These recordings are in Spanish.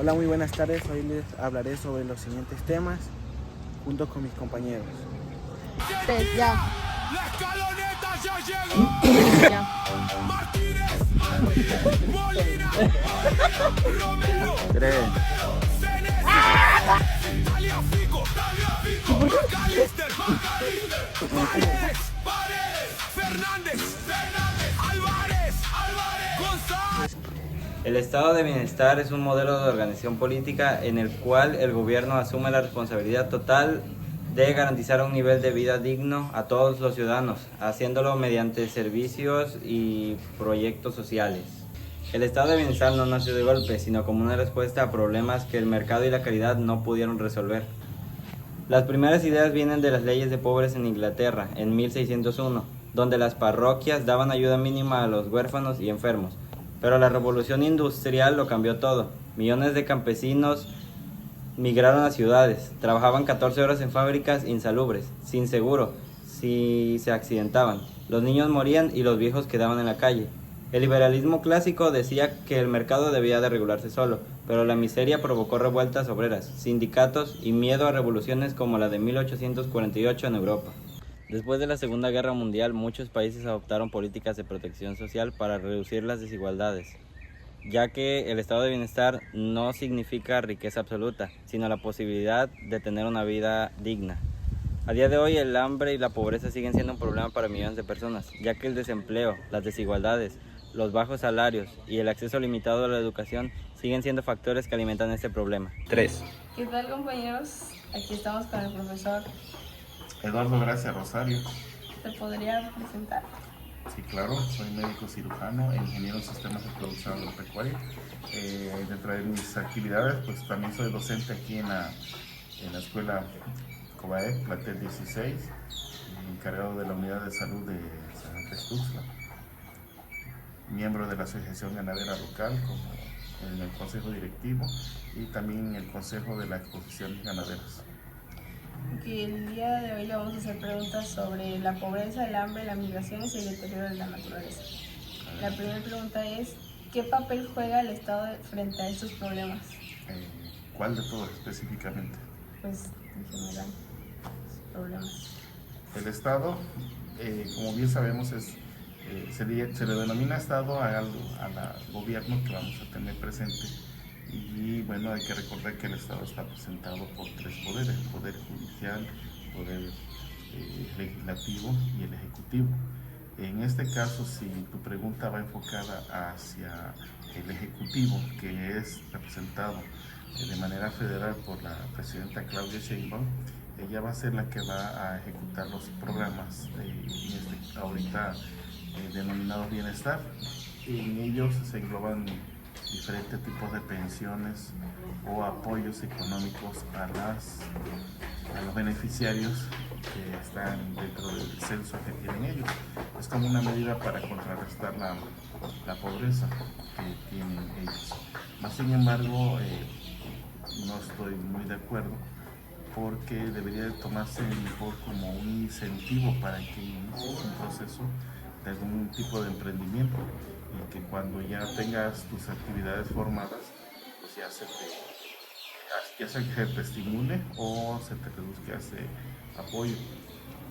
Hola, muy buenas tardes. Hoy les hablaré sobre los siguientes temas junto con mis compañeros. Ya. La escaloneta ya llegó. Ya. Martínez, Molina, Romero, 3, Cenes, Taliafico, Macalister, Paredes, Fernández, Álvarez, González. El estado de bienestar es un modelo de organización política en el cual el gobierno asume la responsabilidad total de garantizar un nivel de vida digno a todos los ciudadanos, haciéndolo mediante servicios y proyectos sociales. El estado de bienestar no nació de golpe, sino como una respuesta a problemas que el mercado y la caridad no pudieron resolver. Las primeras ideas vienen de las leyes de pobres en Inglaterra, en 1601, donde las parroquias daban ayuda mínima a los huérfanos y enfermos. Pero la revolución industrial lo cambió todo. Millones de campesinos migraron a ciudades, trabajaban 14 horas en fábricas insalubres, sin seguro, si se accidentaban. Los niños morían y los viejos quedaban en la calle. El liberalismo clásico decía que el mercado debía de regularse solo, pero la miseria provocó revueltas obreras, sindicatos y miedo a revoluciones como la de 1848 en Europa. Después de la Segunda Guerra Mundial, muchos países adoptaron políticas de protección social para reducir las desigualdades, ya que el estado de bienestar no significa riqueza absoluta, sino la posibilidad de tener una vida digna. A día de hoy, el hambre y la pobreza siguen siendo un problema para millones de personas, ya que el desempleo, las desigualdades, los bajos salarios y el acceso limitado a la educación siguen siendo factores que alimentan este problema. 3. ¿Qué tal, compañeros? Aquí estamos con el profesor. Eduardo Gracia Rosario. ¿Se podría presentar? Sí, claro, soy médico cirujano e ingeniero en sistemas de producción agropecuaria. Dentro de mis actividades, pues también soy docente aquí en la escuela COBAEP, plantel 16, encargado de la unidad de salud de San Andrés Tuxtla, miembro de la Asociación Ganadera Local, como en el consejo directivo y también en el consejo de las exposiciones ganaderas. Que el día de hoy le vamos a hacer preguntas sobre la pobreza, el hambre, las migraciones y el deterioro de la naturaleza. La primera pregunta es, ¿qué papel juega el Estado frente a estos problemas? ¿Cuál de todos específicamente? Pues, en general, problemas. El Estado, como bien sabemos, se le denomina Estado al gobierno que vamos a tener presente. Y bueno, hay que recordar que el Estado está presentado por tres poderes: el poder judicial, el poder legislativo y el ejecutivo. En este caso, si tu pregunta va enfocada hacia el ejecutivo, que es representado de manera federal por la presidenta Claudia Sheinbaum, ella va a ser la que va a ejecutar los programas ahorita denominados bienestar. En ellos se engloban diferentes tipos de pensiones o apoyos económicos a los beneficiarios que están dentro del censo que tienen ellos. Es como una medida para contrarrestar la pobreza que tienen ellos. Más sin embargo, no estoy muy de acuerdo, porque debería de tomarse mejor como un incentivo para que inicies un proceso de algún tipo de emprendimiento, y que cuando ya tengas tus actividades formadas, pues ya sea que te estimule o se te reduzca ese apoyo.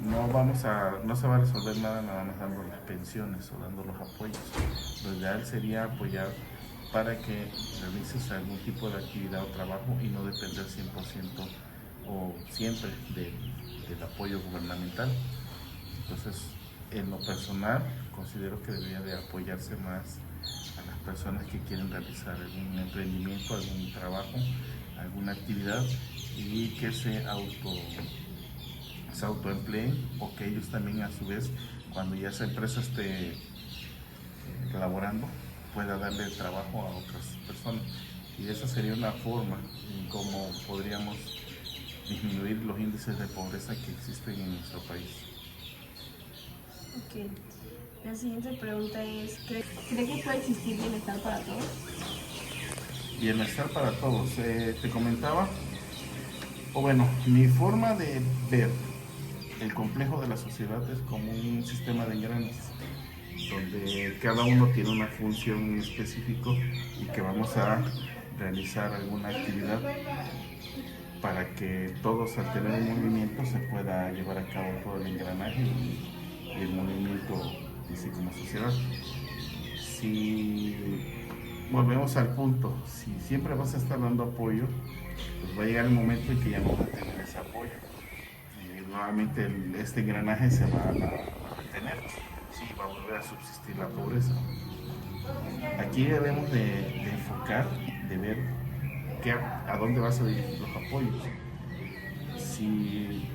No se va a resolver nada más dando las pensiones o dando los apoyos. Lo ideal sería apoyar para que realices algún tipo de actividad o trabajo y no depender 100% o siempre del apoyo gubernamental. Entonces, en lo personal, considero que debería de apoyarse más a las personas que quieren realizar algún emprendimiento, algún trabajo, alguna actividad, y que se autoempleen, o que ellos también, a su vez, cuando ya esa empresa esté elaborando, pueda darle trabajo a otras personas. Y esa sería una forma en cómo podríamos disminuir los índices de pobreza que existen en nuestro país. Ok. La siguiente pregunta es, ¿cree que puede existir bienestar para todos? Bienestar para todos. Te comentaba, o bueno, mi forma de ver el complejo de la sociedad es como un sistema de engranes, donde cada uno tiene una función específica y que vamos a realizar alguna actividad para que todos, al tener un movimiento, se pueda llevar a cabo todo el engranaje y el movimiento en sí como sociedad. Si volvemos al punto, si siempre vas a estar dando apoyo, pues va a llegar el momento en que ya no vas a tener ese apoyo. Y nuevamente este engranaje se va a detener, sí, va a volver a subsistir la pobreza. Aquí debemos de enfocar, de ver a dónde vas a dirigir los apoyos. Si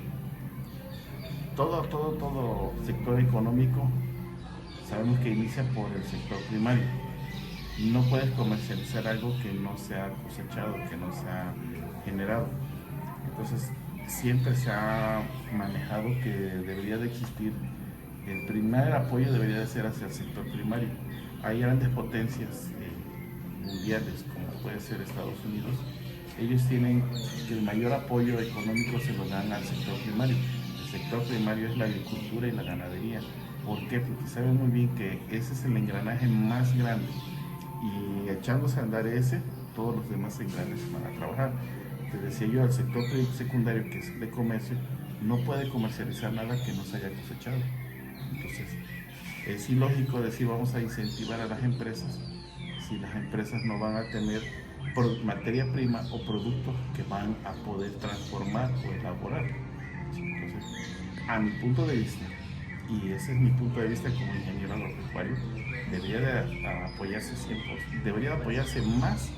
todo sector económico sabemos que inicia por el sector primario. No puedes comercializar algo que no se ha cosechado, que no se ha generado. Entonces siempre se ha manejado que debería de existir, el primer apoyo debería de ser hacia el sector primario. Hay grandes potencias mundiales, como puede ser Estados Unidos. Ellos tienen que el mayor apoyo económico se lo dan al sector primario. El sector primario es la agricultura y la ganadería. ¿Por qué? Porque saben muy bien que ese es el engranaje más grande, y echándose a andar ese, todos los demás engranajes van a trabajar. Te decía yo, el sector secundario, que es el de comercio, no puede comercializar nada que no se haya cosechado. Entonces es ilógico decir vamos a incentivar a las empresas si las empresas no van a tener materia prima o productos que van a poder transformar o elaborar. Entonces, a mi punto de vista, y ese es mi punto de vista como ingeniero agropecuario, debería de apoyarse 100%, debería de apoyarse más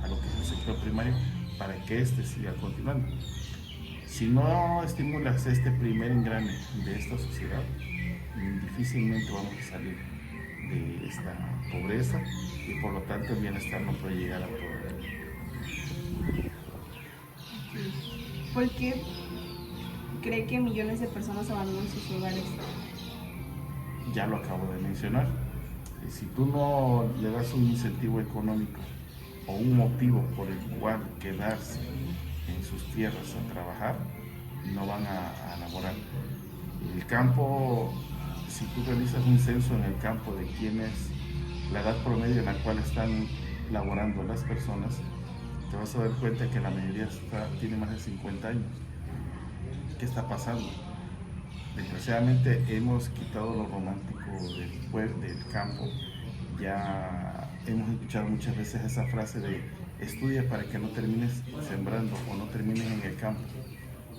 a lo que es el sector primario para que este siga continuando. Si no estimulas este primer engrane de esta sociedad, difícilmente vamos a salir de esta pobreza y por lo tanto el bienestar no puede llegar a todo. ¿Por qué cree que millones de personas abandonan sus hogares? Ya lo acabo de mencionar. Si tú no le das un incentivo económico o un motivo por el cual quedarse en sus tierras a trabajar, no van a laborar. El campo, si tú realizas un censo en el campo de quién es la edad promedio en la cual están laborando las personas, te vas a dar cuenta que la mayoría tiene más de 50 años. ¿Qué está pasando? Desgraciadamente hemos quitado lo romántico del campo. Ya hemos escuchado muchas veces esa frase de estudia para que no termines sembrando o no termines en el campo,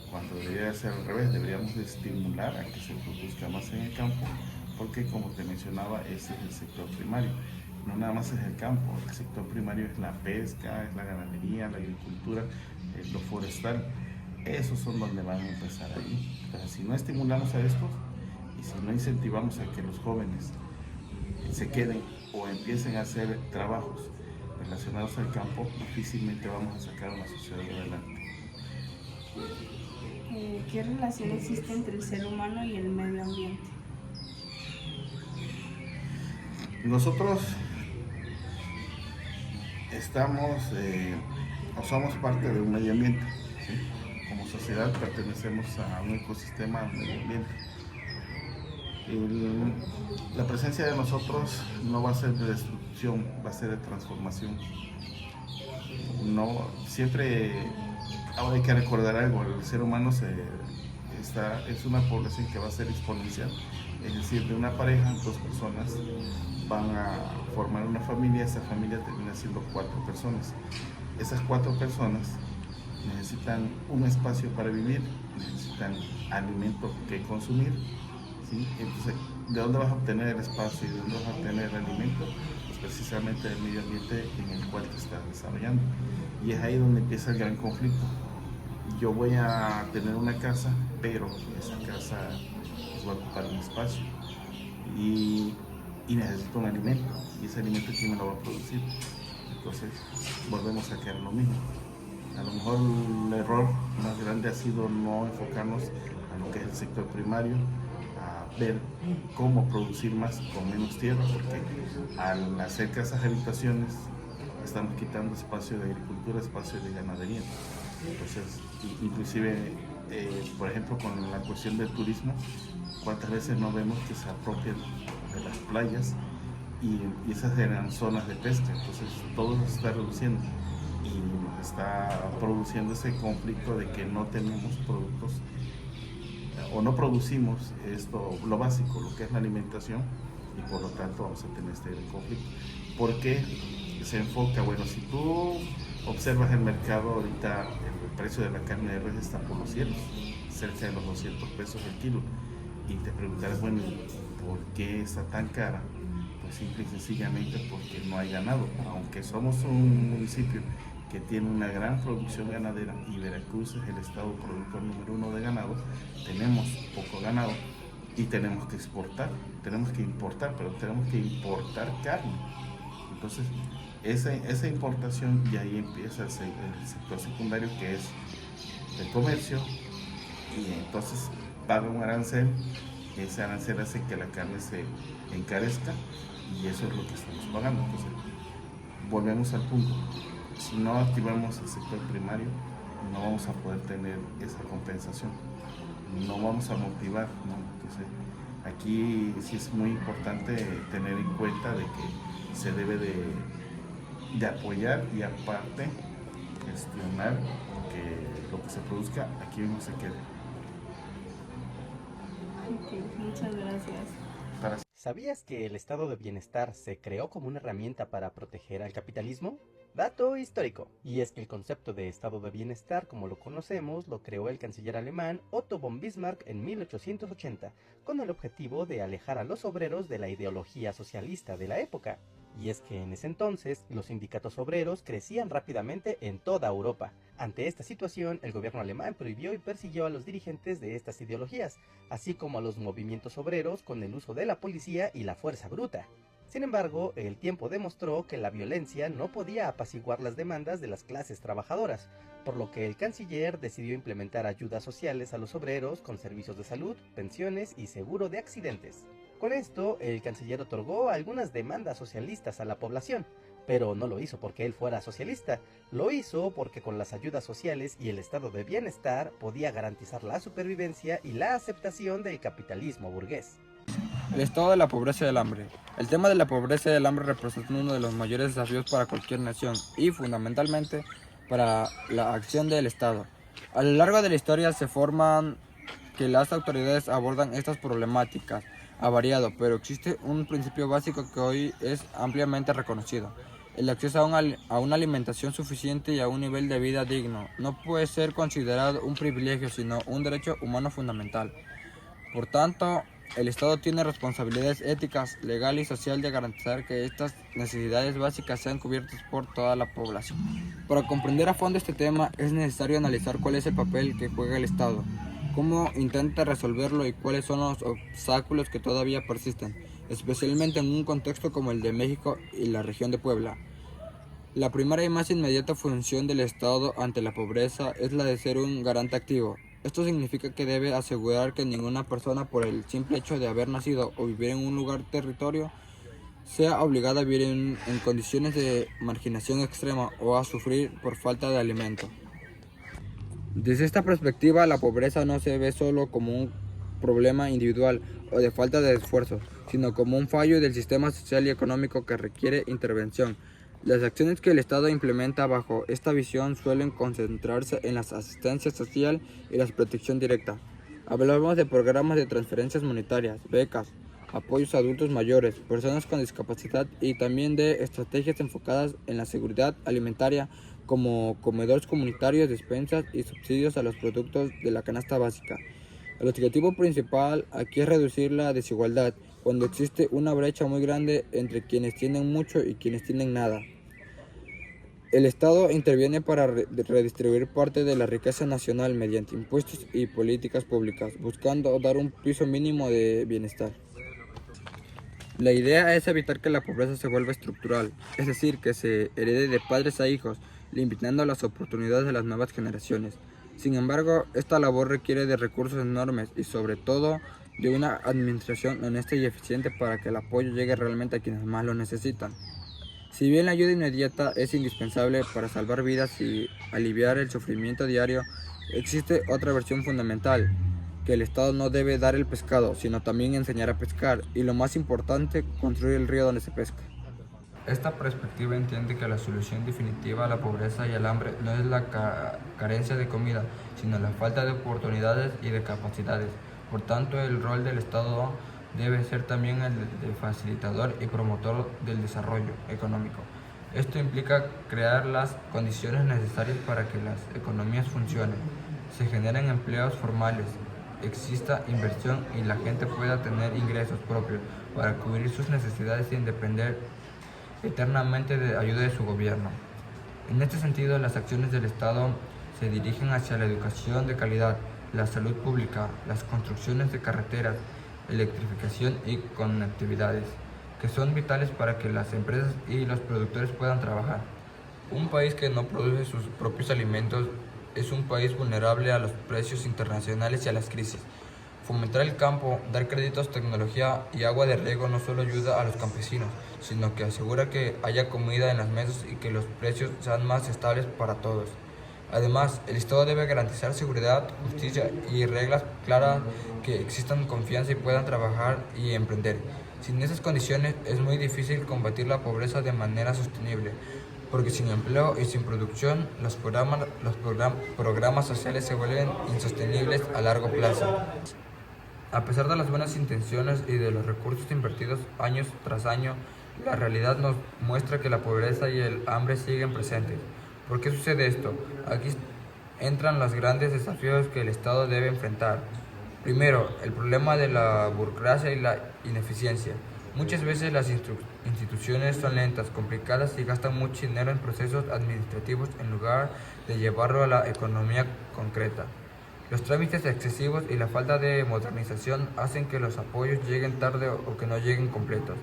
cuando debería ser al revés. Deberíamos de estimular a que se produzca más en el campo, porque como te mencionaba, ese es el sector primario. No nada más es el campo, el sector primario es la pesca, es la ganadería, la agricultura, es lo forestal. Esos son donde van a empezar ahí. Entonces, si no estimulamos a estos y si no incentivamos a que los jóvenes se queden o empiecen a hacer trabajos relacionados al campo, difícilmente vamos a sacar una sociedad adelante. ¿Qué relación existe entre el ser humano y el medio ambiente? Nosotros somos parte de un medio ambiente, ¿sí? Como sociedad pertenecemos a un ecosistema, a un medio ambiente. La presencia de nosotros no va a ser de destrucción, va a ser de transformación. Ahora hay que recordar algo, el ser humano es una población que va a ser exponencial, es decir, de una pareja, 2 personas van a formar una familia, esa familia termina siendo 4 personas. Esas 4 personas necesitan un espacio para vivir, necesitan alimento que consumir, ¿sí? Entonces, ¿de dónde vas a obtener el espacio y de dónde vas a obtener el alimento? Pues precisamente del medio ambiente en el cual te estás desarrollando. Y es ahí donde empieza el gran conflicto. Yo voy a tener una casa, pero esa casa va a ocupar un espacio y necesito un alimento, y ese alimento ¿quién me lo va a producir? Entonces volvemos a quedar lo mismo. A lo mejor el error más grande ha sido no enfocarnos a lo que es el sector primario, a ver cómo producir más con menos tierra, porque al hacer casas habitaciones estamos quitando espacio de agricultura, espacio de ganadería. Entonces, inclusive, por ejemplo, con la cuestión del turismo, ¿cuántas veces no vemos que se apropian de las playas y esas eran zonas de pesca? Entonces todo se está reduciendo. está produciendo ese conflicto de que no tenemos productos o no producimos esto, lo básico, lo que es la alimentación, y por lo tanto vamos a tener este conflicto. ¿Por qué se enfoca? Bueno, si tú observas el mercado ahorita, el precio de la carne de res está por los cielos, cerca de los 200 pesos el kilo, y te preguntarás, bueno, ¿por qué está tan cara? Pues simple y sencillamente porque no hay ganado. Aunque somos un municipio que tiene una gran producción ganadera y Veracruz es el estado productor número 1 de ganado, tenemos poco ganado y tenemos que exportar, tenemos que importar, pero tenemos que importar carne. Entonces, esa importación, y ahí empieza el sector secundario, que es el comercio, y entonces paga un arancel. Ese arancel hace que la carne se encarezca, y eso es lo que estamos pagando. Entonces, volvemos al punto. Si no activamos el sector primario, no vamos a poder tener esa compensación, no vamos a motivar, ¿no? Entonces, aquí sí es muy importante tener en cuenta de que se debe de apoyar y aparte gestionar que lo que se produzca aquí mismo se quede. Ok, muchas gracias. ¿Sabías que el estado de bienestar se creó como una herramienta para proteger al capitalismo? Dato histórico. Y es que el concepto de estado de bienestar, como lo conocemos, lo creó el canciller alemán Otto von Bismarck en 1880, con el objetivo de alejar a los obreros de la ideología socialista de la época. Y es que en ese entonces, los sindicatos obreros crecían rápidamente en toda Europa. Ante esta situación, el gobierno alemán prohibió y persiguió a los dirigentes de estas ideologías, así como a los movimientos obreros con el uso de la policía y la fuerza bruta. Sin embargo, el tiempo demostró que la violencia no podía apaciguar las demandas de las clases trabajadoras, por lo que el canciller decidió implementar ayudas sociales a los obreros con servicios de salud, pensiones y seguro de accidentes. Con esto, el canciller otorgó algunas demandas socialistas a la población, pero no lo hizo porque él fuera socialista, lo hizo porque con las ayudas sociales y el estado de bienestar podía garantizar la supervivencia y la aceptación del capitalismo burgués. El estado de la pobreza y el hambre. El tema de la pobreza y el hambre representa uno de los mayores desafíos para cualquier nación y, fundamentalmente, para la acción del Estado. A lo largo de la historia se forman que las autoridades abordan estas problemáticas. Ha variado, pero existe un principio básico que hoy es ampliamente reconocido. El acceso a una alimentación suficiente y a un nivel de vida digno no puede ser considerado un privilegio, sino un derecho humano fundamental. Por tanto, el Estado tiene responsabilidades éticas, legal y social de garantizar que estas necesidades básicas sean cubiertas por toda la población. Para comprender a fondo este tema es necesario analizar cuál es el papel que juega el Estado, cómo intenta resolverlo y cuáles son los obstáculos que todavía persisten, especialmente en un contexto como el de México y la región de Puebla. La primera y más inmediata función del Estado ante la pobreza es la de ser un garante activo. Esto significa que debe asegurar que ninguna persona, por el simple hecho de haber nacido o vivir en un territorio, sea obligada a vivir en condiciones de marginación extrema o a sufrir por falta de alimento. Desde esta perspectiva, la pobreza no se ve solo como un problema individual o de falta de esfuerzo, sino como un fallo del sistema social y económico que requiere intervención. Las acciones que el Estado implementa bajo esta visión suelen concentrarse en la asistencia social y la protección directa. Hablamos de programas de transferencias monetarias, becas, apoyos a adultos mayores, personas con discapacidad y también de estrategias enfocadas en la seguridad alimentaria como comedores comunitarios, despensas y subsidios a los productos de la canasta básica. El objetivo principal aquí es reducir la desigualdad cuando existe una brecha muy grande entre quienes tienen mucho y quienes tienen nada. El Estado interviene para redistribuir parte de la riqueza nacional mediante impuestos y políticas públicas, buscando dar un piso mínimo de bienestar. La idea es evitar que la pobreza se vuelva estructural, es decir, que se herede de padres a hijos, limitando las oportunidades de las nuevas generaciones. Sin embargo, esta labor requiere de recursos enormes y sobre todo de una administración honesta y eficiente para que el apoyo llegue realmente a quienes más lo necesitan. Si bien la ayuda inmediata es indispensable para salvar vidas y aliviar el sufrimiento diario, existe otra versión fundamental, que el Estado no debe dar el pescado, sino también enseñar a pescar y, lo más importante, construir el río donde se pesca. Esta perspectiva entiende que la solución definitiva a la pobreza y al hambre no es la carencia de comida, sino la falta de oportunidades y de capacidades. Por tanto, el rol del Estado debe ser también el de facilitador y promotor del desarrollo económico. Esto implica crear las condiciones necesarias para que las economías funcionen, se generen empleos formales, exista inversión y la gente pueda tener ingresos propios para cubrir sus necesidades sin depender eternamente de ayuda de su gobierno. En este sentido, las acciones del Estado se dirigen hacia la educación de calidad, la salud pública, las construcciones de carreteras, electrificación y conectividades, que son vitales para que las empresas y los productores puedan trabajar. Un país que no produce sus propios alimentos es un país vulnerable a los precios internacionales y a las crisis. Fomentar el campo, dar créditos, tecnología y agua de riego no solo ayuda a los campesinos, sino que asegura que haya comida en las mesas y que los precios sean más estables para todos. Además, el Estado debe garantizar seguridad, justicia y reglas claras que existan confianza y puedan trabajar y emprender. Sin esas condiciones es muy difícil combatir la pobreza de manera sostenible, porque sin empleo y sin producción los programas sociales se vuelven insostenibles a largo plazo. A pesar de las buenas intenciones y de los recursos invertidos años tras año, la realidad nos muestra que la pobreza y el hambre siguen presentes. ¿Por qué sucede esto? Aquí entran los grandes desafíos que el Estado debe enfrentar. Primero, el problema de la burocracia y la ineficiencia. Muchas veces las instituciones son lentas, complicadas y gastan mucho dinero en procesos administrativos en lugar de llevarlo a la economía concreta. Los trámites excesivos y la falta de modernización hacen que los apoyos lleguen tarde o que no lleguen completos.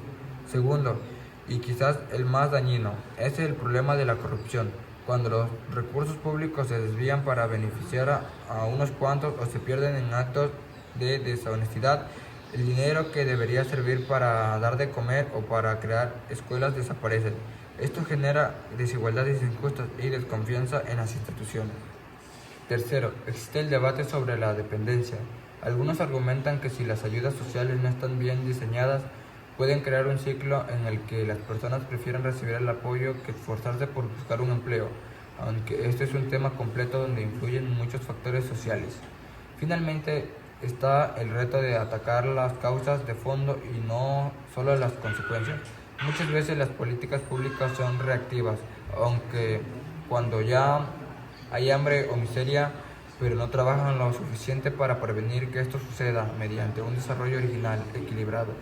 Segundo, y quizás el más dañino, es el problema de la corrupción. Cuando los recursos públicos se desvían para beneficiar a unos cuantos o se pierden en actos de deshonestidad, el dinero que debería servir para dar de comer o para crear escuelas desaparece. Esto genera desigualdades injustas y desconfianza en las instituciones. Tercero, existe el debate sobre la dependencia. Algunos argumentan que si las ayudas sociales no están bien diseñadas, pueden crear un ciclo en el que las personas prefieren recibir el apoyo que esforzarse por buscar un empleo, aunque este es un tema completo donde influyen muchos factores sociales. Finalmente, está el reto de atacar las causas de fondo y no solo las consecuencias. Muchas veces las políticas públicas son reactivas, aunque cuando ya hay hambre o miseria, pero no trabajan lo suficiente para prevenir que esto suceda mediante un desarrollo original, equilibrado.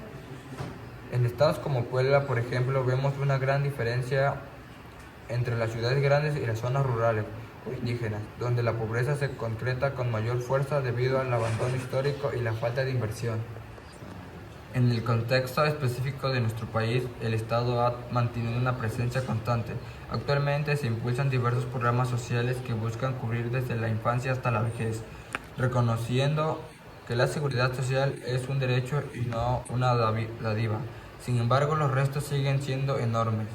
En estados como Puebla, por ejemplo, vemos una gran diferencia entre las ciudades grandes y las zonas rurales o indígenas, donde la pobreza se concreta con mayor fuerza debido al abandono histórico y la falta de inversión. En el contexto específico de nuestro país, el Estado ha mantenido una presencia constante. Actualmente se impulsan diversos programas sociales que buscan cubrir desde la infancia hasta la vejez, reconociendo que la seguridad social es un derecho y no una dádiva. Sin embargo, los restos siguen siendo enormes.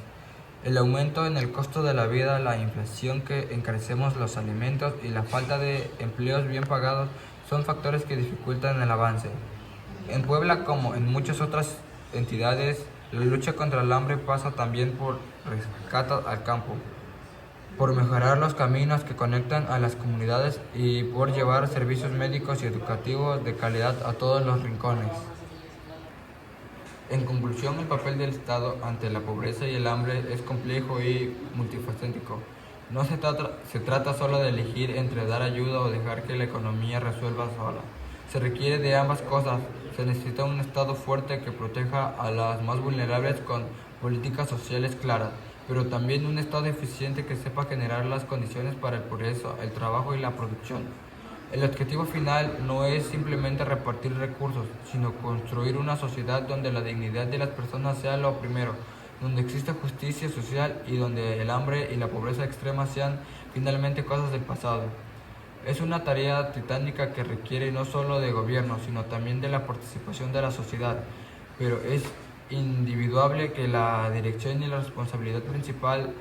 El aumento en el costo de la vida, la inflación que encarecemos los alimentos y la falta de empleos bien pagados son factores que dificultan el avance. En Puebla, como en muchas otras entidades, la lucha contra el hambre pasa también por rescatar al campo, por mejorar los caminos que conectan a las comunidades y por llevar servicios médicos y educativos de calidad a todos los rincones. En conclusión, el papel del Estado ante la pobreza y el hambre es complejo y multifacético. No se trata solo de elegir entre dar ayuda o dejar que la economía resuelva sola. Se requiere de ambas cosas. Se necesita un Estado fuerte que proteja a las más vulnerables con políticas sociales claras, pero también un Estado eficiente que sepa generar las condiciones para el progreso, el trabajo y la producción. El objetivo final no es simplemente repartir recursos, sino construir una sociedad donde la dignidad de las personas sea lo primero, donde exista justicia social y donde el hambre y la pobreza extrema sean finalmente cosas del pasado. Es una tarea titánica que requiere no solo de gobierno, sino también de la participación de la sociedad, pero es indudable que la dirección y la responsabilidad principal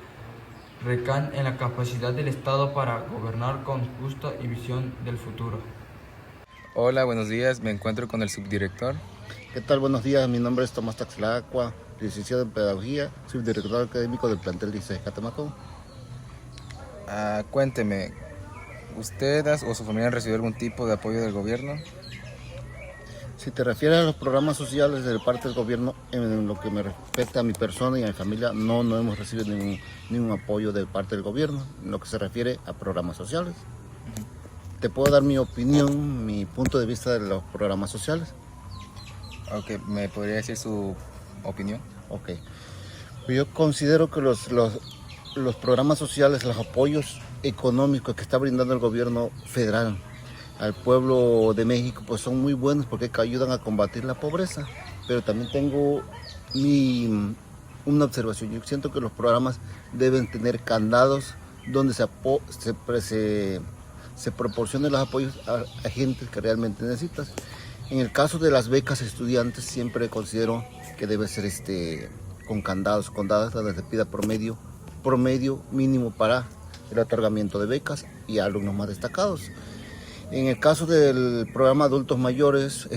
recaen en la capacidad del Estado para gobernar con justa y visión del futuro. Hola, buenos días, me encuentro con el subdirector. ¿Qué tal? Buenos días, mi nombre es Tomás Taxlacua, licenciado en Pedagogía, subdirector académico del plantel 16 Catemaco. Cuénteme, ¿usted o su familia han recibido algún tipo de apoyo del gobierno? Si te refieres a los programas sociales de parte del gobierno, en lo que me respecta a mi persona y a mi familia, no hemos recibido ningún apoyo de parte del gobierno, en lo que se refiere a programas sociales. Te puedo dar mi opinión, mi punto de vista de los programas sociales. Ok, ¿me podría decir su opinión? Ok. Yo considero que los programas sociales, los apoyos económicos que está brindando el gobierno federal al pueblo de México, pues son muy buenos porque ayudan a combatir la pobreza. Pero también tengo una observación. Yo siento que los programas deben tener candados donde se proporcionen los apoyos a gente que realmente necesitas. En el caso de las becas estudiantes, siempre considero que debe ser con candados, donde se pida promedio mínimo para el otorgamiento de becas y alumnos más destacados. En el caso del programa adultos mayores,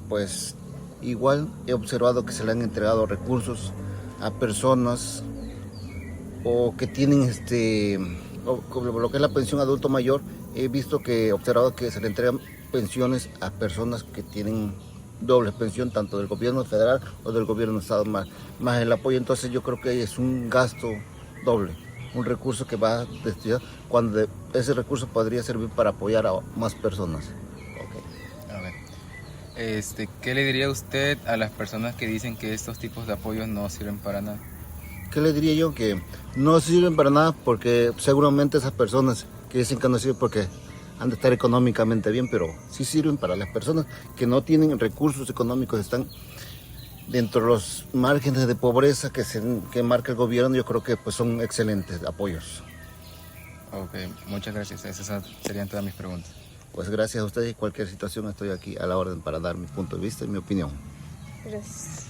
pues igual he observado que se le han entregado recursos a personas o que tienen lo que es la pensión adulto mayor. He observado que se le entregan pensiones a personas que tienen doble pensión, tanto del gobierno federal o del gobierno de estado más el apoyo. Entonces yo creo que es un gasto doble, un recurso que va destinado cuando ese recurso podría servir para apoyar a más personas. Okay. A ver. ¿Qué le diría usted a las personas que dicen que estos tipos de apoyos no sirven para nada? ¿Qué le diría yo? Que no sirven para nada porque seguramente esas personas que dicen que no sirven porque han de estar económicamente bien, pero sí sirven para las personas que no tienen recursos económicos, están dentro de los márgenes de pobreza que marca el gobierno. Yo creo que pues son excelentes apoyos. Ok, muchas gracias. Esas serían todas mis preguntas. Pues gracias a ustedes y cualquier situación estoy aquí a la orden para dar mi punto de vista y mi opinión. Gracias.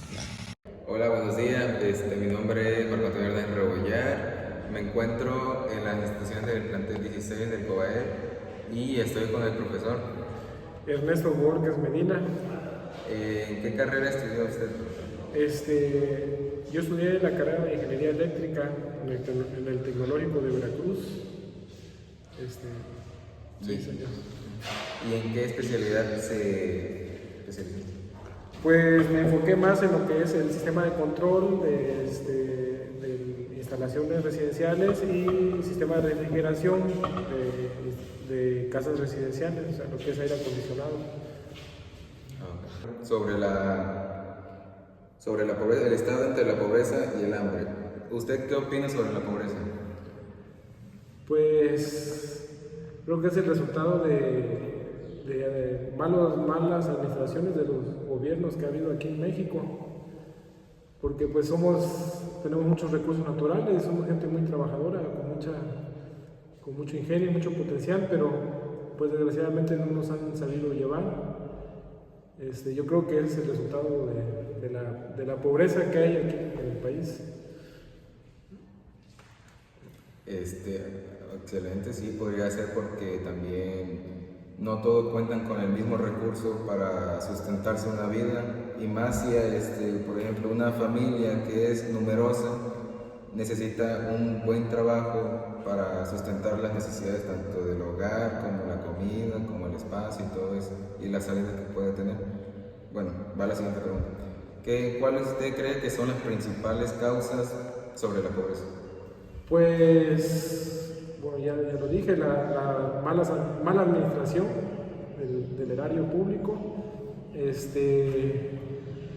Hola, buenos días. Mi nombre es Marco Antonio Hernández Rebollar. Me encuentro en las instituciones del plantel 16 del COBAE y estoy con el profesor Ernesto Borges Medina. ¿En qué carrera estudió usted? Yo estudié la carrera de Ingeniería Eléctrica en el Tecnológico de Veracruz. Sí, señor. ¿Y en qué especialidad se especializó? Pues me enfoqué más en lo que es el sistema de control de instalaciones residenciales y sistema de refrigeración de casas residenciales, o sea, lo que es aire acondicionado. Sobre la pobreza, el estado entre la pobreza y el hambre. ¿Usted qué opina sobre la pobreza? Pues creo que es el resultado de malas administraciones de los gobiernos que ha habido aquí en México, porque pues tenemos muchos recursos naturales, somos gente muy trabajadora, con mucho ingenio y mucho potencial, pero pues desgraciadamente no nos han sabido llevar. Yo creo que es el resultado de la pobreza que hay aquí en el país. Excelente, sí, podría ser porque también no todos cuentan con el mismo recurso para sustentarse una vida, y más si por ejemplo, una familia que es numerosa necesita un buen trabajo para sustentar las necesidades tanto del hogar como la comida, como el espacio y todo eso, y la salida que puede tener. Bueno, va la siguiente pregunta. ¿Cuáles usted cree que son las principales causas sobre la pobreza? Pues, bueno, ya lo dije, la mala administración del erario público,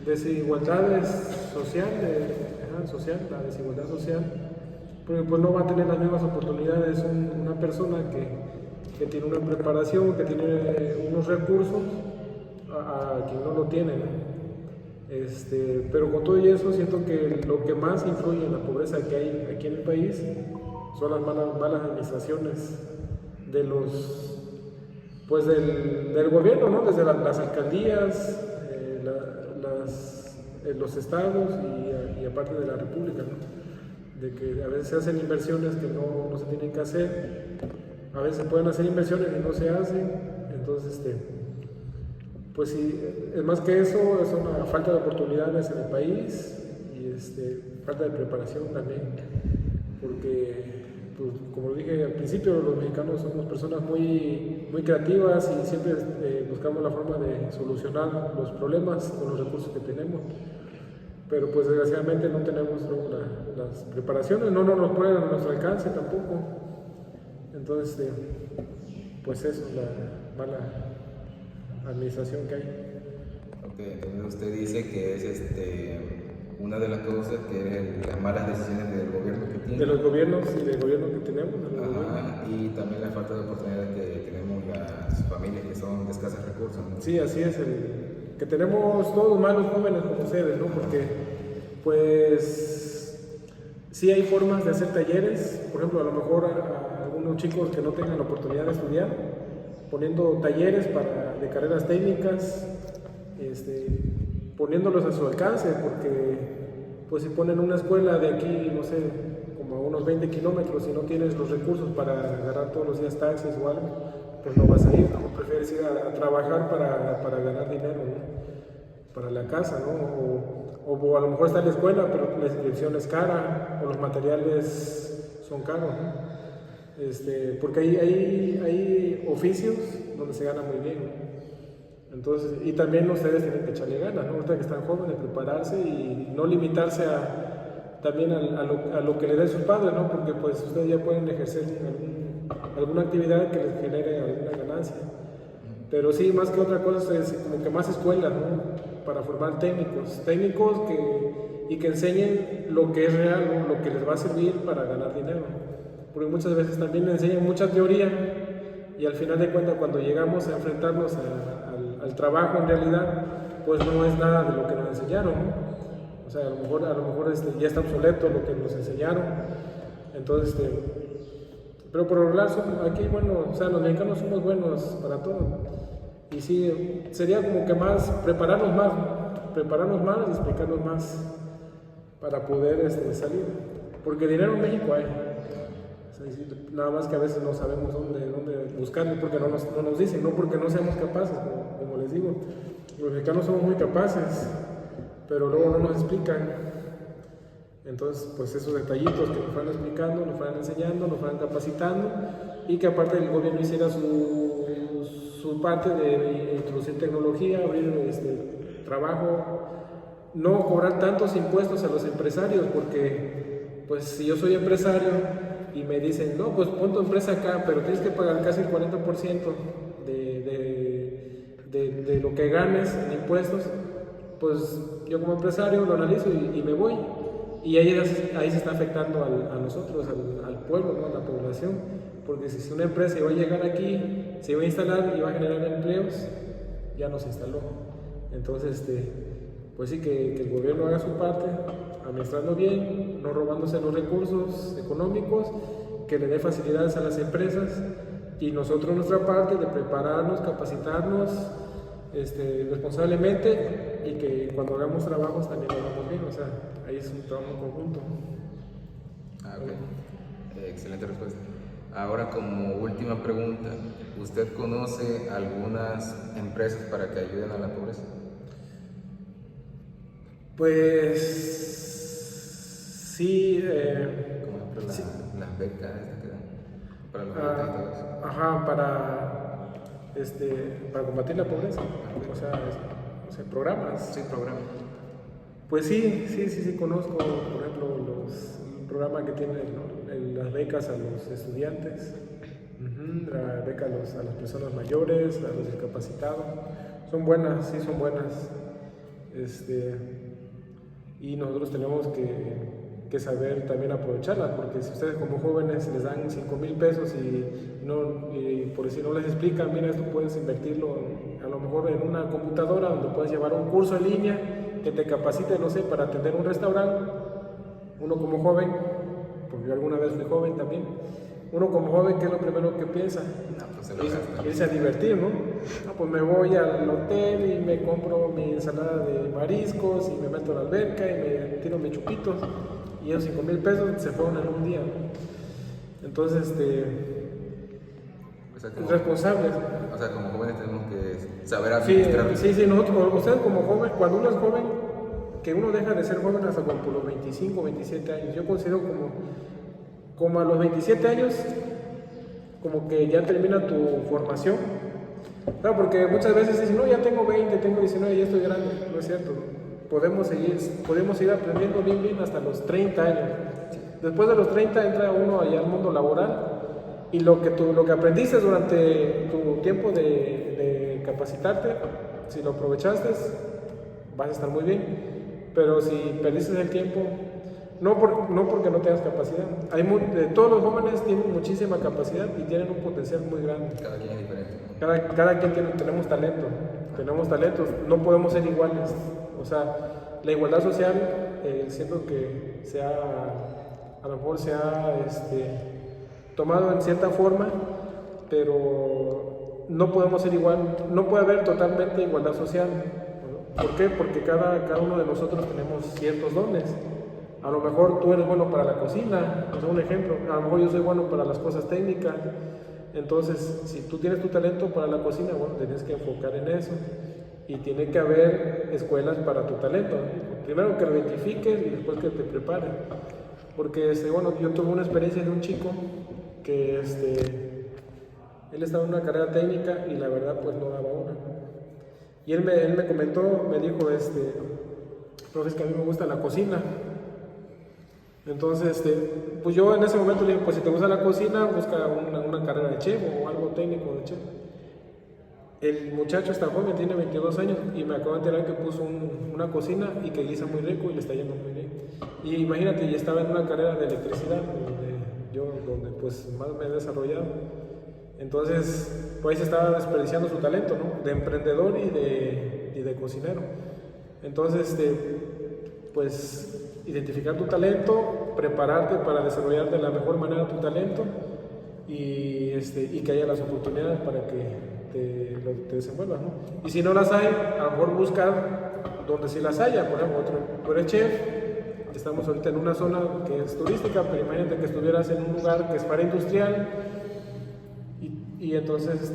desigualdades la desigualdad social, porque pues no va a tener las mismas oportunidades una persona que tiene una preparación, que tiene unos recursos, a quien no lo tiene, ¿no? Pero con todo eso siento que lo que más influye en la pobreza que hay aquí en el país son las malas administraciones del gobierno, ¿no? Desde las alcaldías, los estados y aparte de la república, ¿no? De que a veces se hacen inversiones que no se tienen que hacer, a veces se pueden hacer inversiones y no se hacen, entonces pues sí, es más que eso, es una falta de oportunidades en el país, y falta de preparación también, porque pues, como lo dije al principio, los mexicanos somos personas muy creativas y siempre buscamos la forma de solucionar los problemas con los recursos que tenemos. Pero pues desgraciadamente no tenemos las preparaciones, no nos ponen a nuestro alcance tampoco. Entonces, pues eso es la mala administración que hay. Ok, entonces usted dice que es una de las causas que es las malas decisiones del gobierno que tiene. De los gobiernos y del gobierno que tenemos. Y también la falta de oportunidades que tenemos las familias que son de escasos recursos, ¿no? Sí, así es, que tenemos todos malos jóvenes como ustedes, ¿no? Porque pues sí hay formas de hacer talleres, por ejemplo, a lo mejor a algunos chicos que no tengan la oportunidad de estudiar, poniendo talleres de carreras técnicas, poniéndolos a su alcance, porque pues si ponen una escuela de aquí, no sé, como a unos 20 kilómetros, y no tienes los recursos para agarrar todos los días taxis o algo, pues no vas a ir, ¿no? Prefieres ir a trabajar para ganar dinero, ¿no? Para la casa, ¿no? O a lo mejor está en la escuela, pero la inscripción es cara, o los materiales son caros, ¿no? Porque hay oficios donde se gana muy bien, ¿no? Entonces, y también ustedes tienen que echarle ganas, ¿no? Ahorita que están jóvenes, prepararse y no limitarse también a lo que le den sus padres, ¿no? Porque pues ustedes ya pueden ejercer alguna actividad que les genere alguna ganancia. Pero sí, más que otra cosa es como que más escuelas, ¿no? Para formar técnicos que enseñen lo que es real, ¿no? Lo que les va a servir para ganar dinero. Porque muchas veces también les enseñan mucha teoría y al final de cuentas cuando llegamos a enfrentarnos al trabajo en realidad, pues no es nada de lo que nos enseñaron, ¿no? O sea, a lo mejor ya está obsoleto lo que nos enseñaron. Entonces, pero por lo regular aquí, bueno, o sea, los mexicanos somos buenos para todo. Y sí, sería como que prepararnos más y explicarnos más para poder salir. Porque dinero en México hay. O sea, nada más que a veces no sabemos dónde buscarlo, porque no nos dicen, no porque no seamos capaces, como les digo. Los mexicanos somos muy capaces, pero luego no nos explican. Entonces, pues esos detallitos que nos van explicando, nos van enseñando, nos van capacitando, y que aparte el gobierno hiciera su parte de introducir tecnología, abrir trabajo, no cobrar tantos impuestos a los empresarios, porque pues si yo soy empresario y me dicen, no, pues pon tu empresa acá, pero tienes que pagar casi el 40% de lo que ganes en impuestos, pues yo como empresario lo analizo y me voy. Y ahí se está afectando a nosotros, al pueblo, ¿no? A la población. Porque si una empresa iba a llegar aquí, se iba a instalar y iba a generar empleos, ya no se instaló. Entonces, pues sí, que el gobierno haga su parte, administrando bien, no robándose los recursos económicos, que le dé facilidades a las empresas, y nosotros nuestra parte de prepararnos, capacitarnos responsablemente, y que cuando hagamos trabajos también lo hagamos bien. O sea, ahí es un trabajo en conjunto. Ok. Excelente respuesta. Ahora, como última pregunta, ¿usted conoce algunas empresas para que ayuden a la pobreza? Pues sí. Como por ejemplo las becas que dan para los jóvenes y todo eso. Ajá, para combatir la pobreza. O sea, programas. Sí, programas. Pues sí conozco, por ejemplo, el programa que tiene, ¿no? Las becas a los estudiantes, la beca a las personas mayores, a los discapacitados. Son buenas, sí son buenas. Y nosotros tenemos que saber también aprovecharlas, porque si ustedes como jóvenes les dan 5,000 pesos y por decir no les explican, mira, esto puedes invertirlo a lo mejor en una computadora donde puedes llevar un curso en línea que te capacite, no sé, para atender un restaurante. Uno como joven, porque yo alguna vez fui joven también, uno como joven, ¿qué es lo primero que piensa? Irse a divertir, ¿no? Pues me voy al hotel y me compro mi ensalada de mariscos y me meto a la alberca y me tiro mis chupitos, y esos 5,000 pesos se fueron en un día, ¿no? Entonces, responsables. O sea, como jóvenes tenemos que saber administrar. Sí, nosotros, ustedes como jóvenes, cuando uno es joven, que uno deja de ser joven hasta como por los 25, 27 años. Yo considero como a los 27 años, como que ya termina tu formación. Claro, porque muchas veces dicen, no, ya tengo 20, tengo 19, ya estoy grande. No es cierto. Podemos seguir aprendiendo bien hasta los 30 años. Después de los 30 entra uno allá al mundo laboral y lo que aprendiste durante tu tiempo de capacitarte, si lo aprovechaste, vas a estar muy bien. Pero si perdiste el tiempo, no porque no tengas capacidad. Todos los jóvenes tienen muchísima capacidad y tienen un potencial muy grande. Cada quien es diferente. Cada quien tenemos talento. Tenemos talentos, no podemos ser iguales. O sea, la igualdad social, siento que a lo mejor se ha tomado en cierta forma, pero no podemos ser igual, no puede haber totalmente igualdad social. ¿Por qué? Porque cada uno de nosotros tenemos ciertos dones. A lo mejor tú eres bueno para la cocina, o sea, un ejemplo, a lo mejor yo soy bueno para las cosas técnicas. Entonces, si tú tienes tu talento para la cocina, bueno, tienes que enfocar en eso. Y tiene que haber escuelas para tu talento. Primero que lo identifiques y después que te prepares. Porque, bueno, yo tuve una experiencia de un chico que, él estaba en una carrera técnica y la verdad, pues no daba una. Y él me comentó, me dijo, profe, es que a mí me gusta la cocina. Entonces, pues yo en ese momento le dije, pues si te gusta la cocina, busca una carrera de chef o algo técnico de chef. El muchacho está joven, tiene 22 años y me acabo de enterar que puso una cocina y que guisa muy rico y le está yendo muy bien. Y imagínate, ya estaba en una carrera de electricidad, donde pues más me he desarrollado. Entonces, pues ahí se estaba desperdiciando su talento, ¿no? De emprendedor y de cocinero. Entonces, pues identificar tu talento, prepararte para desarrollar de la mejor manera tu talento y que haya las oportunidades para que te desenvuelvas, ¿no? Y si no las hay, a lo mejor buscar donde sí las haya. Por ejemplo, tú eres chef, estamos ahorita en una zona que es turística, pero imagínate que estuvieras en un lugar que es para industrial y entonces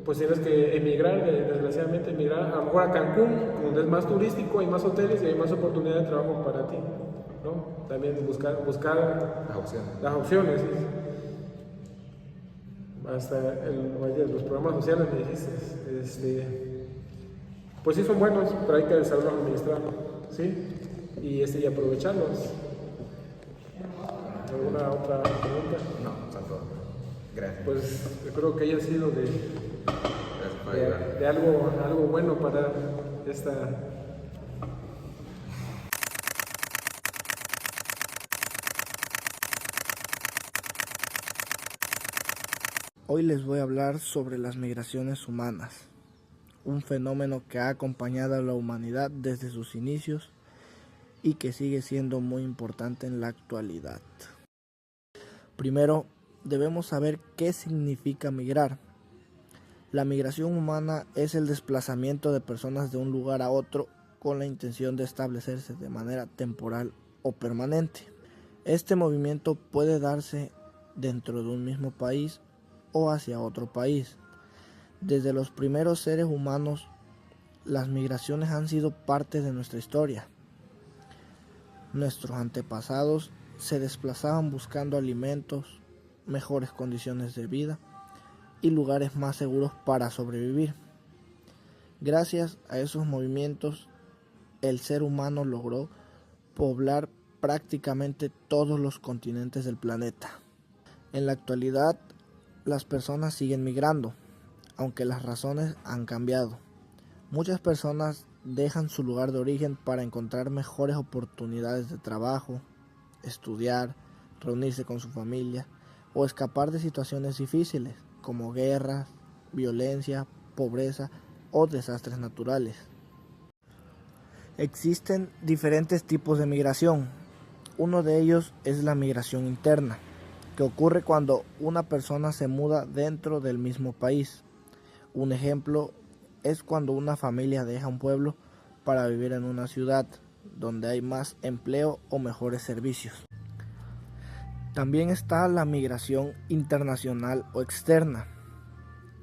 pues tienes que emigrar, desgraciadamente emigrar a lo mejor a Cancún, donde es más turístico, hay más hoteles y hay más oportunidades de trabajo para ti, ¿no? También buscar las opciones. ¿Sí? Hasta los programas sociales me dijiste, pues sí son buenos, pero hay que saberlos administrar, ¿sí? Y aprovecharlos. ¿Alguna otra pregunta? No, son todas. Gracias. Pues espero que haya sido de algo bueno para esta. Hoy les voy a hablar sobre las migraciones humanas, un fenómeno que ha acompañado a la humanidad desde sus inicios y que sigue siendo muy importante en la actualidad. Primero, debemos saber qué significa migrar. La migración humana es el desplazamiento de personas de un lugar a otro con la intención de establecerse de manera temporal o permanente. Este movimiento puede darse dentro de un mismo país o hacia otro país. Desde los primeros seres humanos, las migraciones han sido parte de nuestra historia. Nuestros antepasados se desplazaban buscando alimentos, mejores condiciones de vida y lugares más seguros para sobrevivir. Gracias a esos movimientos, el ser humano logró poblar prácticamente todos los continentes del planeta. En la actualidad, las personas siguen migrando, aunque las razones han cambiado. Muchas personas dejan su lugar de origen para encontrar mejores oportunidades de trabajo, estudiar, reunirse con su familia o escapar de situaciones difíciles como guerras, violencia, pobreza o desastres naturales. Existen diferentes tipos de migración. Uno de ellos es la migración interna, que ocurre cuando una persona se muda dentro del mismo país. Un ejemplo es cuando una familia deja un pueblo para vivir en una ciudad donde hay más empleo o mejores servicios. También está la migración internacional o externa,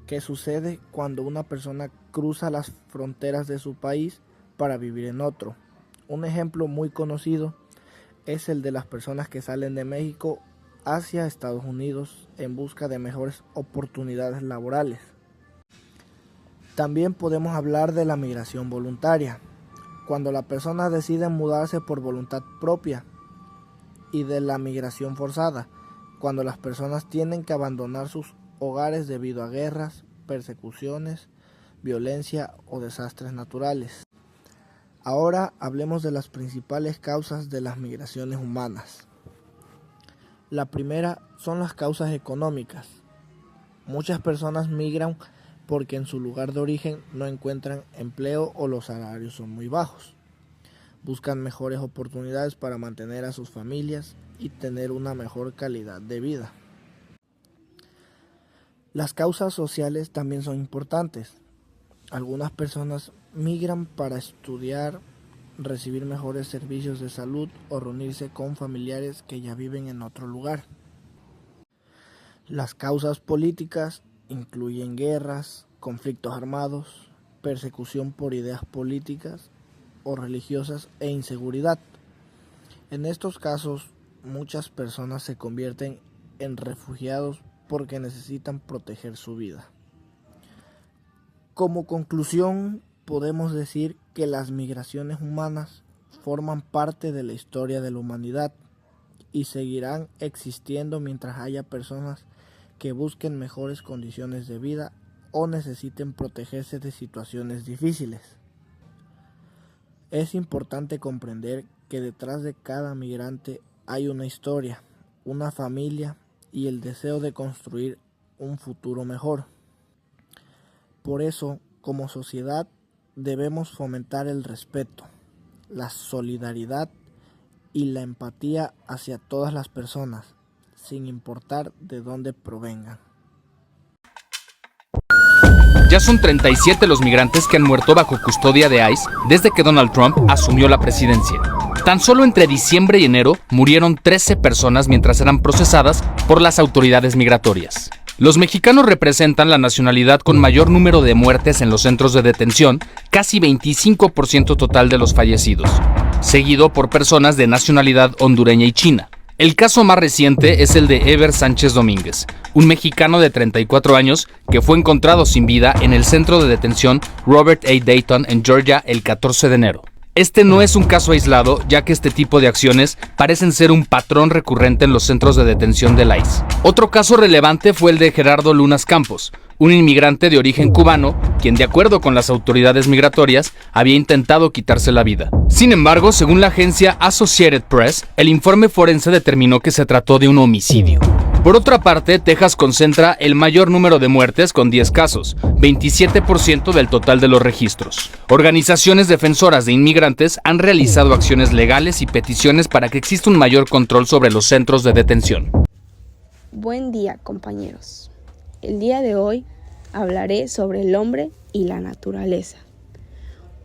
que sucede cuando una persona cruza las fronteras de su país para vivir en otro, Un ejemplo muy conocido es el de las personas que salen de México hacia Estados Unidos en busca de mejores oportunidades laborales. También podemos hablar de la migración voluntaria, cuando las personas deciden mudarse por voluntad propia, y de la migración forzada, cuando las personas tienen que abandonar sus hogares debido a guerras, persecuciones, violencia o desastres naturales. Ahora hablemos de las principales causas de las migraciones humanas. La primera son las causas económicas. Muchas personas migran porque en su lugar de origen no encuentran empleo o los salarios son muy bajos. Buscan mejores oportunidades para mantener a sus familias y tener una mejor calidad de vida. Las causas sociales también son importantes. Algunas personas migran para estudiar, recibir mejores servicios de salud o reunirse con familiares que ya viven en otro lugar. Las causas políticas incluyen guerras, conflictos armados, persecución por ideas políticas o religiosas e inseguridad. En estos casos, muchas personas se convierten en refugiados porque necesitan proteger su vida. Como conclusión, podemos decir que las migraciones humanas forman parte de la historia de la humanidad y seguirán existiendo mientras haya personas que busquen mejores condiciones de vida o necesiten protegerse de situaciones difíciles. Es importante comprender que detrás de cada migrante hay una historia, una familia y el deseo de construir un futuro mejor. Por eso, como sociedad, debemos fomentar el respeto, la solidaridad y la empatía hacia todas las personas, sin importar de dónde provengan. Ya son 37 los migrantes que han muerto bajo custodia de ICE desde que Donald Trump asumió la presidencia. Tan solo entre diciembre y enero murieron 13 personas mientras eran procesadas por las autoridades migratorias. Los mexicanos representan la nacionalidad con mayor número de muertes en los centros de detención, casi 25% total de los fallecidos, seguido por personas de nacionalidad hondureña y china. El caso más reciente es el de Ever Sánchez Domínguez, un mexicano de 34 años que fue encontrado sin vida en el centro de detención Robert A. Dayton en Georgia el 14 de enero. Este no es un caso aislado, ya que este tipo de acciones parecen ser un patrón recurrente en los centros de detención del ICE. Otro caso relevante fue el de Gerardo Lunas Campos, un inmigrante de origen cubano, quien de acuerdo con las autoridades migratorias había intentado quitarse la vida. Sin embargo, según la agencia Associated Press, el informe forense determinó que se trató de un homicidio. Por otra parte, Texas concentra el mayor número de muertes con 10 casos, 27% del total de los registros. Organizaciones defensoras de inmigrantes han realizado acciones legales y peticiones para que exista un mayor control sobre los centros de detención. Buen día, compañeros. El día de hoy hablaré sobre el hombre y la naturaleza.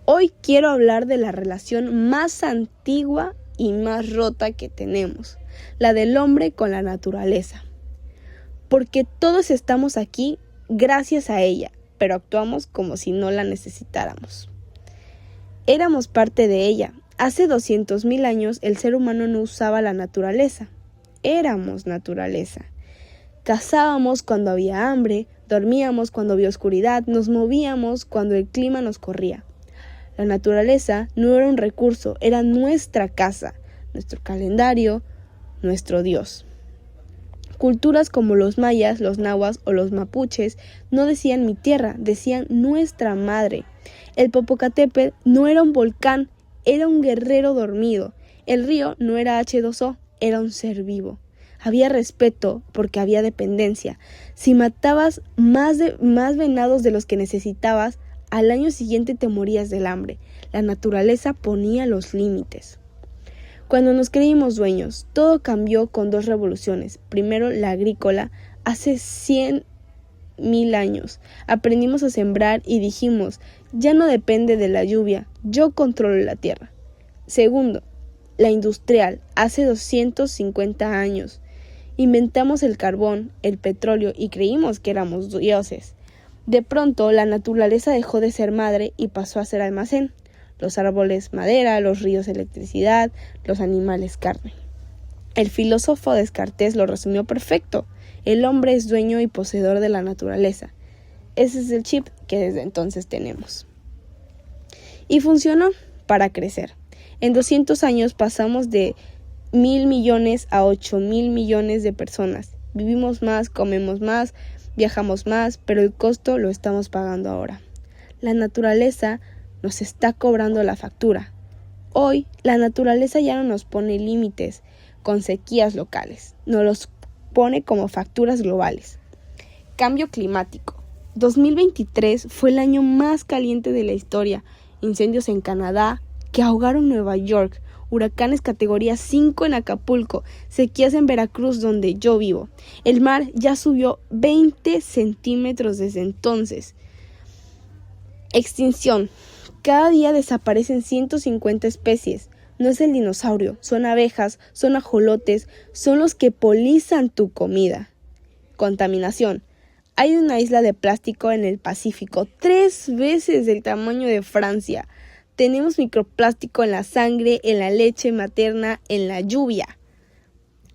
Hoy quiero hablar de la relación más antigua y más rota que tenemos, la del hombre con la naturaleza. Porque todos estamos aquí gracias a ella, pero actuamos como si no la necesitáramos. Éramos parte de ella. Hace 200,000 años el ser humano no usaba la naturaleza. Éramos naturaleza. Cazábamos cuando había hambre, dormíamos cuando había oscuridad, nos movíamos cuando el clima nos corría. La naturaleza no era un recurso, era nuestra casa, nuestro calendario, nuestro Dios. Culturas como los mayas, los nahuas o los mapuches no decían mi tierra, decían nuestra madre. El Popocatépetl no era un volcán, era un guerrero dormido. El río no era H2O, era un ser vivo. Había respeto porque había dependencia. Si matabas más venados de los que necesitabas, al año siguiente te morías del hambre. La naturaleza ponía los límites. Cuando nos creímos dueños, todo cambió con 2 revoluciones. Primero, la agrícola, hace 100,000 años. Aprendimos a sembrar y dijimos, ya no depende de la lluvia, yo controlo la tierra. Segundo, la industrial, hace 250 años. Inventamos el carbón, el petróleo y creímos que éramos dioses. De pronto, la naturaleza dejó de ser madre y pasó a ser almacén. los árboles madera, los ríos electricidad, los animales carne. El filósofo Descartes lo resumió perfecto: el hombre es dueño y poseedor de la naturaleza. Ese es el chip que desde entonces tenemos. Y funcionó para crecer. En 200 años pasamos de 1.000 millones a 8.000 millones de personas. Vivimos más, comemos más, viajamos más, pero el costo lo estamos pagando ahora. La naturaleza nos está cobrando la factura. Hoy, la naturaleza ya no nos pone límites con sequías locales, nos los pone como facturas globales. Cambio climático. 2023 fue el año más caliente de la historia. Incendios en Canadá que ahogaron Nueva York, huracanes categoría 5 en Acapulco, sequías en Veracruz donde yo vivo. El mar ya subió 20 centímetros desde entonces. Extinción. Cada día desaparecen 150 especies. No es el dinosaurio, son abejas, son ajolotes, son los que polinizan tu comida. Contaminación. Hay una isla de plástico en el Pacífico, 3 veces el tamaño de Francia. Tenemos microplástico en la sangre, en la leche materna, en la lluvia.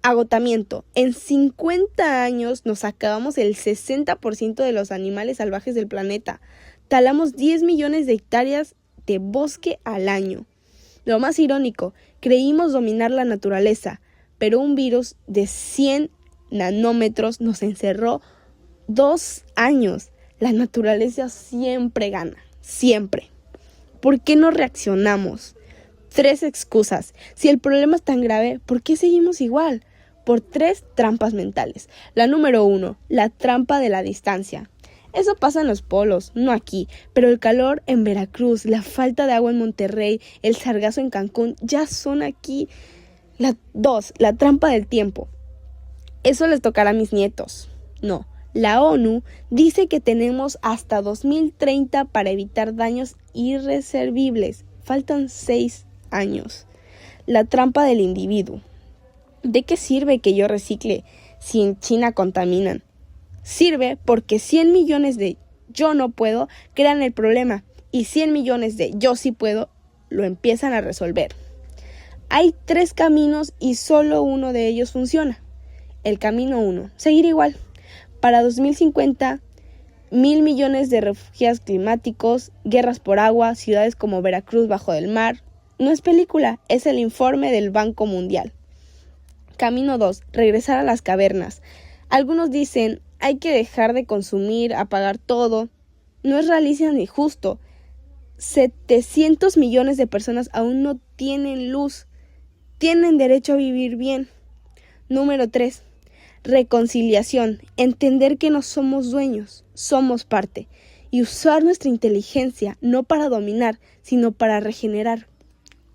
Agotamiento. En 50 años nos acabamos el 60% de los animales salvajes del planeta. Talamos 10 millones de hectáreas de bosque al año. Lo más irónico, creímos dominar la naturaleza, pero un virus de 100 nanómetros nos encerró 2 años. La naturaleza siempre gana, siempre. ¿Por qué no reaccionamos? 3 excusas. Si el problema es tan grave, ¿por qué seguimos igual? Por 3 trampas mentales. La número 1, la trampa de la distancia. Eso pasa en los polos, no aquí, pero el calor en Veracruz, la falta de agua en Monterrey, el sargazo en Cancún, ya son aquí. La 2, la trampa del tiempo. Eso les tocará a mis nietos. No, la ONU dice que tenemos hasta 2030 para evitar daños irreversibles. Faltan 6 años. La trampa del individuo. ¿De qué sirve que yo recicle si en China contaminan? Sirve porque 100 millones de yo no puedo crean el problema y 100 millones de yo sí puedo lo empiezan a resolver. Hay 3 caminos y solo uno de ellos funciona. El camino 1, seguir igual. Para 2050, 1.000 millones de refugiados climáticos, guerras por agua, ciudades como Veracruz bajo del mar. No es película, es el informe del Banco Mundial. Camino 2, regresar a las cavernas. Algunos dicen, hay que dejar de consumir, apagar todo. No es realista ni justo. 700 millones de personas aún no tienen luz. Tienen derecho a vivir bien. Número 3. Reconciliación. Entender que no somos dueños, somos parte. Y usar nuestra inteligencia no para dominar, sino para regenerar.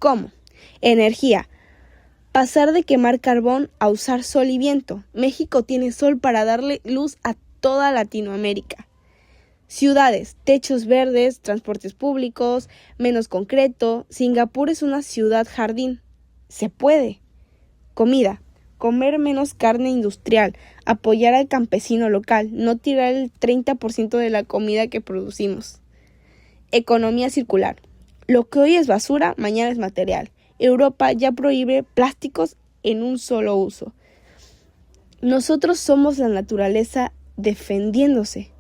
¿Cómo? Energía. Pasar de quemar carbón a usar sol y viento. México tiene sol para darle luz a toda Latinoamérica. Ciudades, techos verdes, transportes públicos, menos concreto. Singapur es una ciudad jardín. Se puede. Comida, comer menos carne industrial, apoyar al campesino local, no tirar el 30% de la comida que producimos. Economía circular. Lo que hoy es basura, mañana es material. Europa ya prohíbe plásticos en un solo uso. Nosotros somos la naturaleza defendiéndose.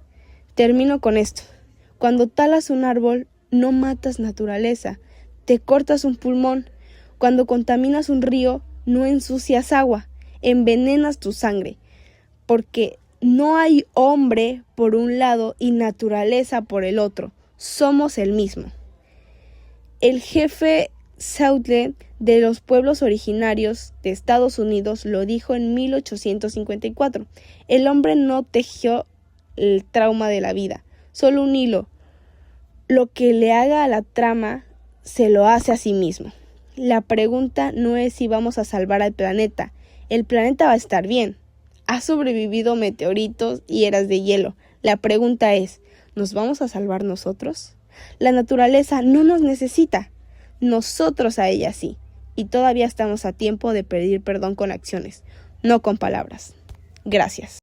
Termino con esto. Cuando talas un árbol, no matas naturaleza, te cortas un pulmón. Cuando contaminas un río, no ensucias agua, envenenas tu sangre. Porque no hay hombre por un lado y naturaleza por el otro. Somos el mismo. El jefe Sutlej de los pueblos originarios de Estados Unidos lo dijo en 1854. El hombre no tejió el trauma de la vida, solo un hilo. Lo que le haga a la trama se lo hace a sí mismo. La pregunta no es si vamos a salvar al planeta. El planeta va a estar bien. Ha sobrevivido meteoritos y eras de hielo. La pregunta es, ¿nos vamos a salvar nosotros? La naturaleza no nos necesita. Nosotros a ella sí, y todavía estamos a tiempo de pedir perdón con acciones, no con palabras. Gracias.